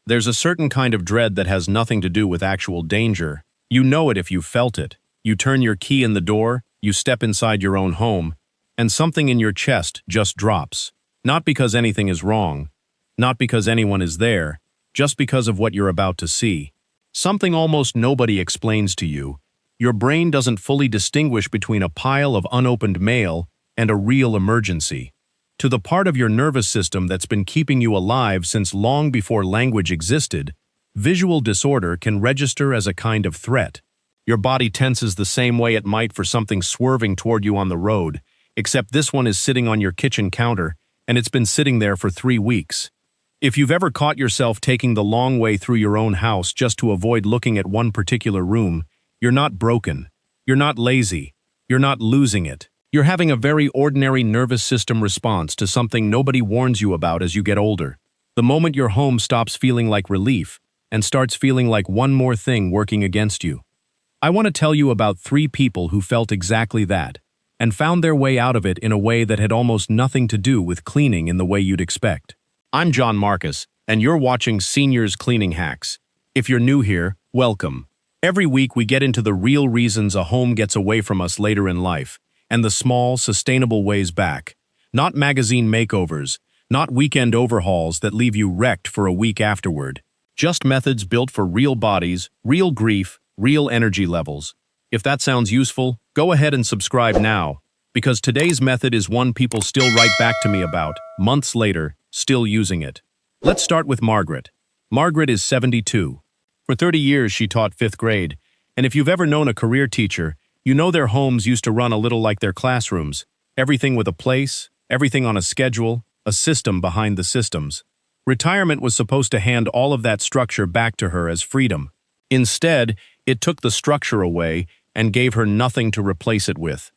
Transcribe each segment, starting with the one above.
There's a certain kind of dread that has nothing to do with actual danger. You know it if you felt it. You turn your key in the door, you step inside your own home, and something in your chest just drops. Not because anything is wrong, not because anyone is there, just because of what you're about to see. Something almost nobody explains to you. Your brain doesn't fully distinguish between a pile of unopened mail and a real emergency. To the part of your nervous system that's been keeping you alive since long before language existed, visual disorder can register as a kind of threat. Your body tenses the same way it might for something swerving toward you on the road, except this one is sitting on your kitchen counter, and it's been sitting there for 3 weeks. If you've ever caught yourself taking the long way through your own house just to avoid looking at one particular room, you're not broken. You're not lazy. You're not losing it. You're having a very ordinary nervous system response to something nobody warns you about as you get older. The moment your home stops feeling like relief and starts feeling like one more thing working against you. I want to tell you about 3 people who felt exactly that and found their way out of it in a way that had almost nothing to do with cleaning in the way you'd expect. I'm John Marcus, and you're watching Seniors Cleaning Hacks. If you're new here, welcome. Every week we get into the real reasons a home gets away from us later in life, and the small, sustainable ways back. Not magazine makeovers, not weekend overhauls that leave you wrecked for a week afterward. Just methods built for real bodies, real grief, real energy levels. If that sounds useful, go ahead and subscribe now, because today's method is one people still write back to me about, months later, still using it. Let's start with Margaret. Margaret is 72. For 30 years she taught 5th grade, and if you've ever known a career teacher, you know their homes used to run a little like their classrooms. Everything with a place, everything on a schedule, a system behind the systems. Retirement was supposed to hand all of that structure back to her as freedom. Instead, it took the structure away and gave her nothing to replace it with.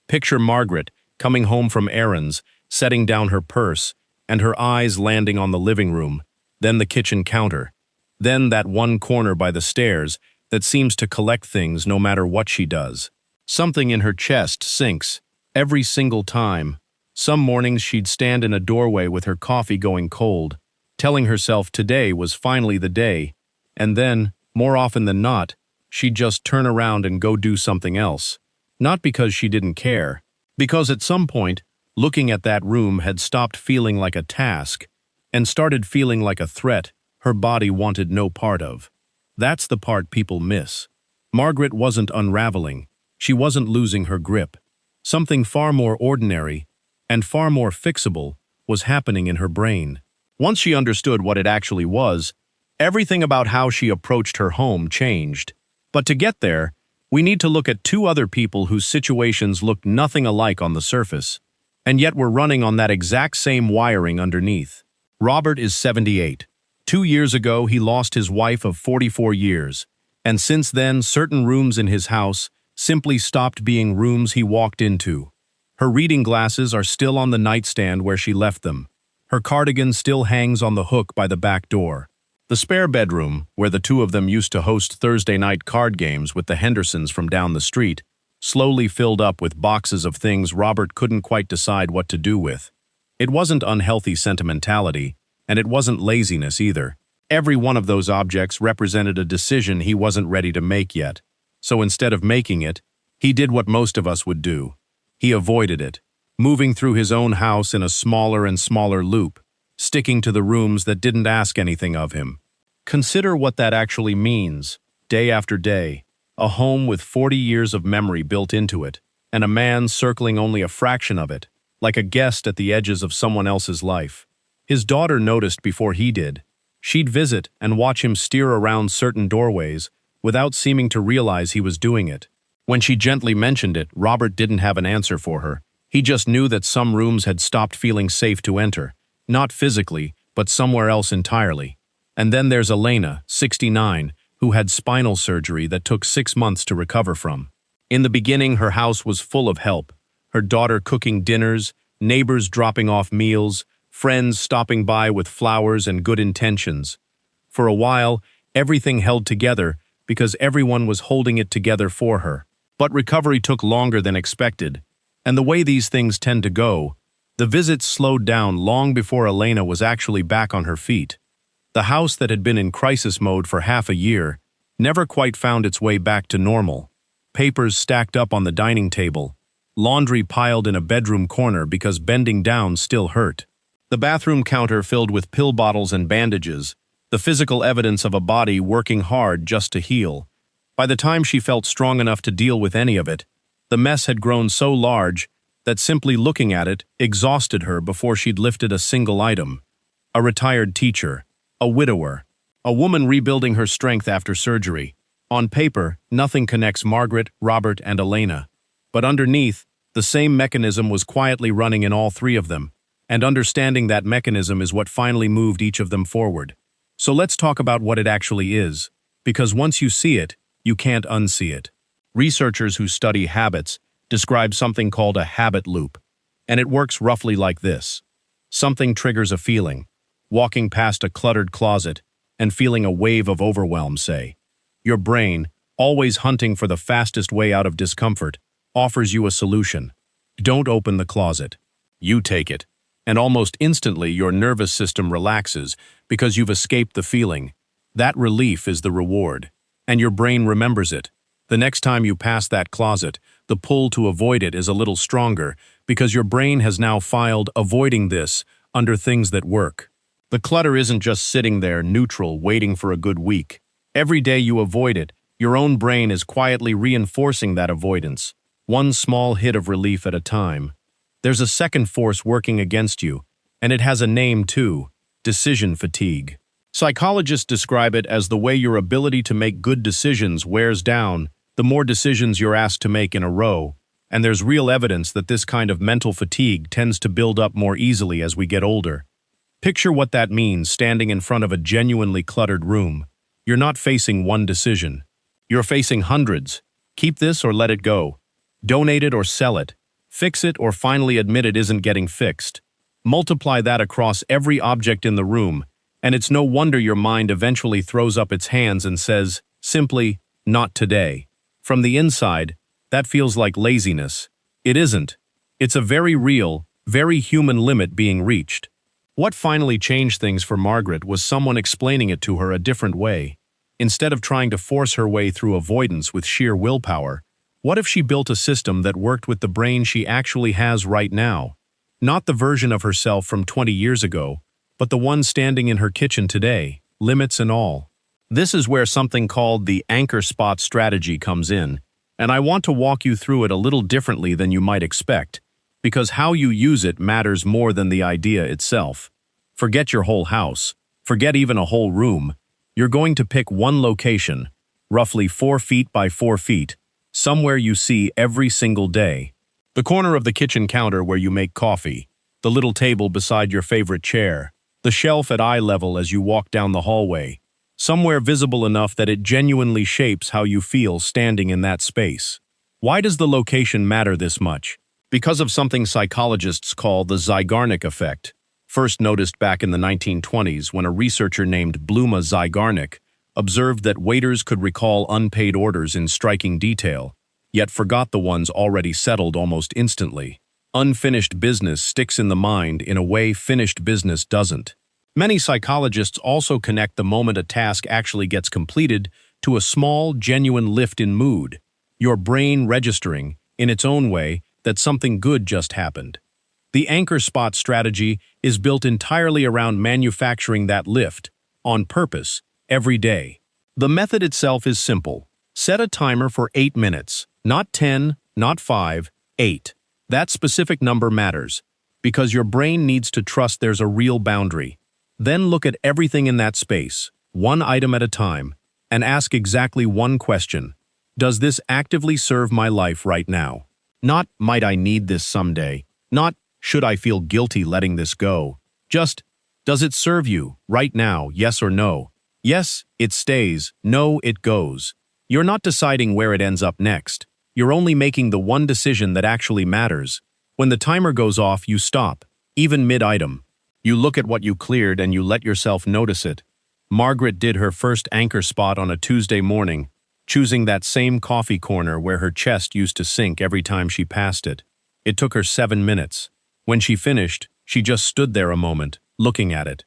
Picture Margaret coming home from errands, setting down her purse, and her eyes landing on the living room, then the kitchen counter, then that one corner by the stairs that seems to collect things no matter what she does. Something in her chest sinks every single time. Some mornings she'd stand in a doorway with her coffee going cold, telling herself today was finally the day, and then, more often than not, she'd just turn around and go do something else. Not because she didn't care, because at some point, looking at that room had stopped feeling like a task and started feeling like a threat her body wanted no part of. That's the part people miss. Margaret wasn't unraveling. She wasn't losing her grip. Something far more ordinary and far more fixable was happening in her brain. Once she understood what it actually was, everything about how she approached her home changed. But to get there, we need to look at 2 other people whose situations looked nothing alike on the surface, and yet were running on that exact same wiring underneath. Robert is 78. 2 years ago, he lost his wife of 44 years, and since then, certain rooms in his house simply stopped being rooms he walked into. Her reading glasses are still on the nightstand where she left them. Her cardigan still hangs on the hook by the back door. The spare bedroom, where the 2 of them used to host Thursday night card games with the Hendersons from down the street, slowly filled up with boxes of things Robert couldn't quite decide what to do with. It wasn't unhealthy sentimentality, and it wasn't laziness either. Every one of those objects represented a decision he wasn't ready to make yet. So instead of making it, he did what most of us would do. He avoided it, moving through his own house in a smaller and smaller loop, sticking to the rooms that didn't ask anything of him. Consider what that actually means, day after day, a home with 40 years of memory built into it, and a man circling only a fraction of it, like a guest at the edges of someone else's life. His daughter noticed before he did. She'd visit and watch him steer around certain doorways without seeming to realize he was doing it. When she gently mentioned it, Robert didn't have an answer for her. He just knew that some rooms had stopped feeling safe to enter, not physically, but somewhere else entirely. And then there's Elena, 69, who had spinal surgery that took 6 months to recover from. In the beginning, her house was full of help. Her daughter cooking dinners, neighbors dropping off meals, friends stopping by with flowers and good intentions. For a while, everything held together because everyone was holding it together for her. But recovery took longer than expected, and the way these things tend to go, the visits slowed down long before Elena was actually back on her feet. The house that had been in crisis mode for half a year never quite found its way back to normal. Papers stacked up on the dining table, laundry piled in a bedroom corner because bending down still hurt. The bathroom counter filled with pill bottles and bandages, the physical evidence of a body working hard just to heal. By the time she felt strong enough to deal with any of it, the mess had grown so large that simply looking at it exhausted her before she'd lifted a single item. A retired teacher, a widower, a woman rebuilding her strength after surgery. On paper, nothing connects Margaret, Robert, and Elena. But underneath, the same mechanism was quietly running in all three of them, and understanding that mechanism is what finally moved each of them forward. So let's talk about what it actually is, because once you see it, you can't unsee it. Researchers who study habits describe something called a habit loop, and it works roughly like this. Something triggers a feeling, walking past a cluttered closet and feeling a wave of overwhelm, say. Your brain, always hunting for the fastest way out of discomfort, offers you a solution. Don't open the closet. You take it. And almost instantly your nervous system relaxes because you've escaped the feeling. That relief is the reward. And your brain remembers it. The next time you pass that closet, the pull to avoid it is a little stronger because your brain has now filed avoiding this under things that work. The clutter isn't just sitting there neutral waiting for a good week. Every day you avoid it, your own brain is quietly reinforcing that avoidance, one small hit of relief at a time. There's a second force working against you, and it has a name too: decision fatigue. Psychologists describe it as the way your ability to make good decisions wears down the more decisions you're asked to make in a row, and there's real evidence that this kind of mental fatigue tends to build up more easily as we get older. Picture what that means standing in front of a genuinely cluttered room. You're not facing one decision. You're facing hundreds. Keep this or let it go. Donate it or sell it. Fix it or finally admit it isn't getting fixed. Multiply that across every object in the room, and it's no wonder your mind eventually throws up its hands and says, simply, not today. From the inside, that feels like laziness. It isn't. It's a very real, very human limit being reached. What finally changed things for Margaret was someone explaining it to her a different way. Instead of trying to force her way through avoidance with sheer willpower, what if she built a system that worked with the brain she actually has right now? Not the version of herself from 20 years ago, but the one standing in her kitchen today, limits and all. This is where something called the anchor spot strategy comes in, and I want to walk you through it a little differently than you might expect, because how you use it matters more than the idea itself. Forget your whole house. Forget even a whole room. You're going to pick one location, roughly 4 feet by 4 feet, somewhere you see every single day. The corner of the kitchen counter where you make coffee, the little table beside your favorite chair, the shelf at eye level as you walk down the hallway, somewhere visible enough that it genuinely shapes how you feel standing in that space. Why does the location matter this much? Because of something psychologists call the Zeigarnik effect, first noticed back in the 1920s when a researcher named Bluma Zeigarnik observed that waiters could recall unpaid orders in striking detail, yet forgot the ones already settled almost instantly. Unfinished business sticks in the mind in a way finished business doesn't. Many psychologists also connect the moment a task actually gets completed to a small, genuine lift in mood, your brain registering, in its own way, that something good just happened. The anchor spot strategy is built entirely around manufacturing that lift, on purpose, every day. The method itself is simple. Set a timer for 8 minutes, not 10, not 5, 8. That specific number matters, because your brain needs to trust there's a real boundary. Then look at everything in that space, one item at a time, and ask exactly one question. Does this actively serve my life right now? Not, might I need this someday? Not, should I feel guilty letting this go? Just, does it serve you, right now, yes or no? Yes, it stays. No, it goes. You're not deciding where it ends up next. You're only making the one decision that actually matters. When the timer goes off, you stop, even mid-item. You look at what you cleared and you let yourself notice it. Margaret did her first anchor spot on a Tuesday morning, choosing that same coffee corner where her chest used to sink every time she passed it. It took her 7 minutes. When she finished, she just stood there a moment, looking at it.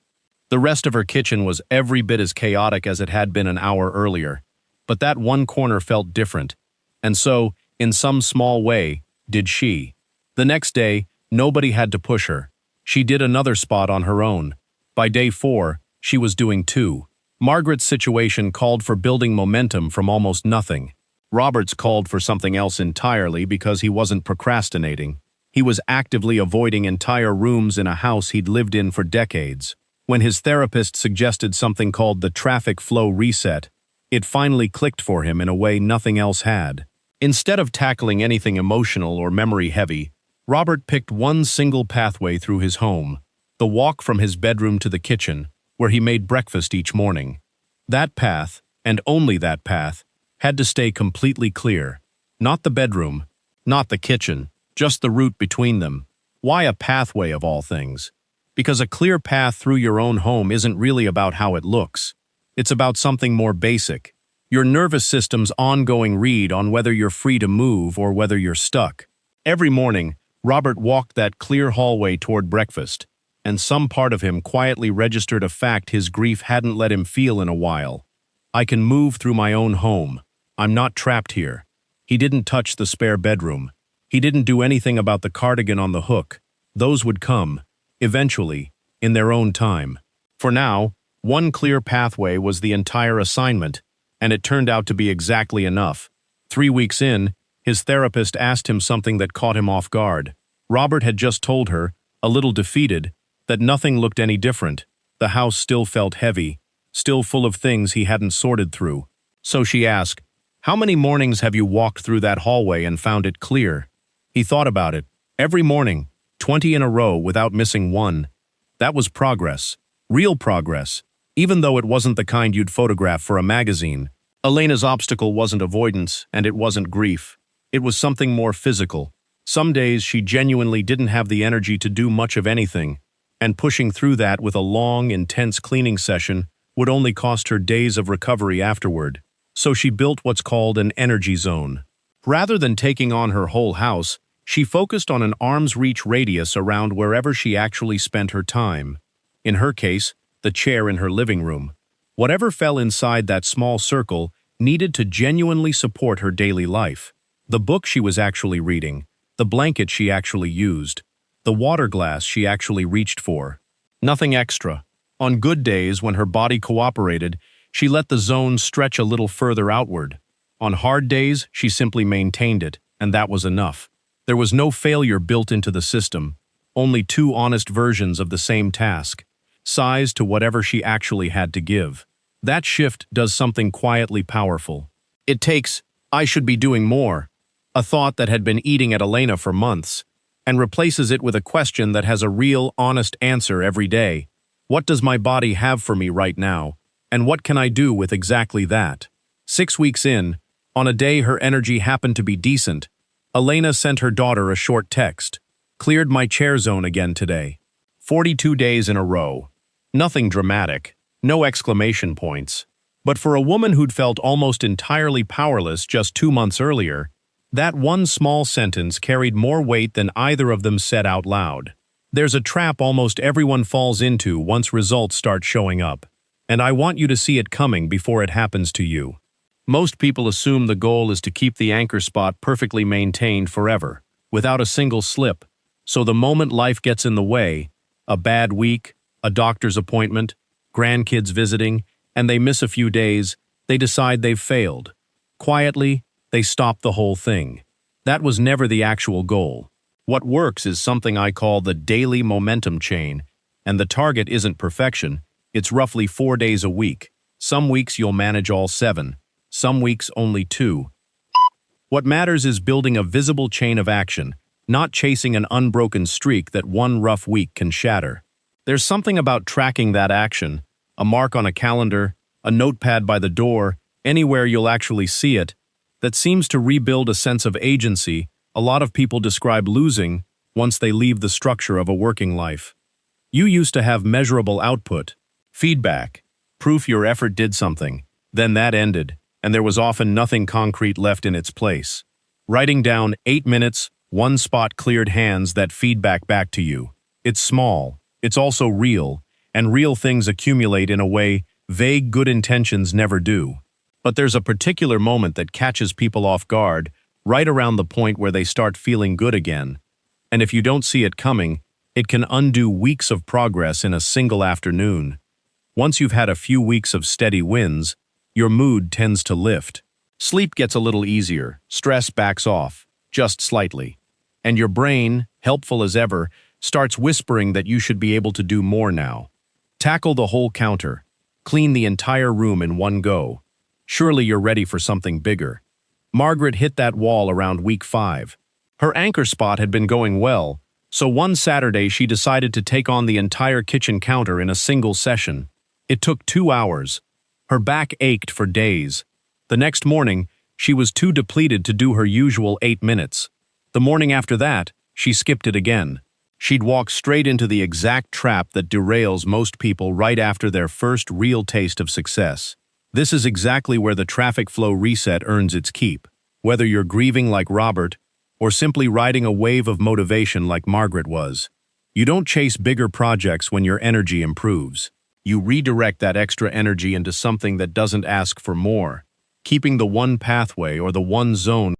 The rest of her kitchen was every bit as chaotic as it had been an hour earlier, but that one corner felt different, and so, in some small way, did she. The next day, nobody had to push her. She did another spot on her own. By day 4, she was doing 2. Margaret's situation called for building momentum from almost nothing. Robert's called for something else entirely because he wasn't procrastinating. He was actively avoiding entire rooms in a house he'd lived in for decades. When his therapist suggested something called the traffic flow reset, it finally clicked for him in a way nothing else had. Instead of tackling anything emotional or memory-heavy, Robert picked one single pathway through his home, the walk from his bedroom to the kitchen, where he made breakfast each morning. That path, and only that path, had to stay completely clear. Not the bedroom, not the kitchen, just the route between them. Why a pathway of all things? Because a clear path through your own home isn't really about how it looks. It's about something more basic. Your nervous system's ongoing read on whether you're free to move or whether you're stuck. Every morning, Robert walked that clear hallway toward breakfast, and some part of him quietly registered a fact his grief hadn't let him feel in a while. I can move through my own home. I'm not trapped here. He didn't touch the spare bedroom. He didn't do anything about the cardigan on the hook. Those would come, eventually, in their own time. For now, one clear pathway was the entire assignment, and it turned out to be exactly enough. 3 weeks in, his therapist asked him something that caught him off guard. Robert had just told her, a little defeated, that nothing looked any different. The house still felt heavy, still full of things he hadn't sorted through. So she asked, "How many mornings have you walked through that hallway and found it clear?" He thought about it. Every morning, 20 in a row without missing one. That was progress. Real progress. Even though it wasn't the kind you'd photograph for a magazine. Elena's obstacle wasn't avoidance, and it wasn't grief. It was something more physical. Some days she genuinely didn't have the energy to do much of anything, and pushing through that with a long, intense cleaning session would only cost her days of recovery afterward. So she built what's called an energy zone. Rather than taking on her whole house, she focused on an arm's reach radius around wherever she actually spent her time. In her case, the chair in her living room. Whatever fell inside that small circle needed to genuinely support her daily life. The book she was actually reading, the blanket she actually used, the water glass she actually reached for. Nothing extra. On good days, when her body cooperated, she let the zone stretch a little further outward. On hard days, she simply maintained it, and that was enough. There was no failure built into the system, only 2 honest versions of the same task, sized to whatever she actually had to give. That shift does something quietly powerful. It takes, "I should be doing more," a thought that had been eating at Elena for months, and replaces it with a question that has a real, honest answer every day. What does my body have for me right now, and what can I do with exactly that? 6 weeks in, on a day her energy happened to be decent, Elena sent her daughter a short text. "Cleared my chair zone again today." 42 days in a row. Nothing dramatic, no exclamation points. But for a woman who'd felt almost entirely powerless just 2 months earlier, that one small sentence carried more weight than either of them said out loud. There's a trap almost everyone falls into once results start showing up, and I want you to see it coming before it happens to you. Most people assume the goal is to keep the anchor spot perfectly maintained forever, without a single slip. So the moment life gets in the way, a bad week, a doctor's appointment, grandkids visiting, and they miss a few days, they decide they've failed. Quietly, they stop the whole thing. That was never the actual goal. What works is something I call the daily momentum chain, and the target isn't perfection, it's roughly 4 days a week. Some weeks you'll manage all 7, some weeks only 2. What matters is building a visible chain of action, not chasing an unbroken streak that one rough week can shatter. There's something about tracking that action, a mark on a calendar, a notepad by the door, anywhere you'll actually see it, that seems to rebuild a sense of agency a lot of people describe losing once they leave the structure of a working life. You used to have measurable output, feedback, proof your effort did something. Then that ended, and there was often nothing concrete left in its place. Writing down 8 minutes, 1 spot cleared hands that feedback back to you. It's small, it's also real, and real things accumulate in a way vague good intentions never do. But there's a particular moment that catches people off guard, right around the point where they start feeling good again. And if you don't see it coming, it can undo weeks of progress in a single afternoon. Once you've had a few weeks of steady wins, your mood tends to lift. Sleep gets a little easier, stress backs off, just slightly. And your brain, helpful as ever, starts whispering that you should be able to do more now. Tackle the whole counter. Clean the entire room in one go. Surely you're ready for something bigger. Margaret hit that wall around week 5. Her anchor spot had been going well, so one Saturday she decided to take on the entire kitchen counter in a single session. It took 2 hours. Her back ached for days. The next morning, she was too depleted to do her usual 8 minutes. The morning after that, she skipped it again. She'd walk straight into the exact trap that derails most people right after their first real taste of success. This is exactly where the traffic flow reset earns its keep. Whether you're grieving like Robert, or simply riding a wave of motivation like Margaret was, you don't chase bigger projects when your energy improves. You redirect that extra energy into something that doesn't ask for more, keeping the one pathway or the one zone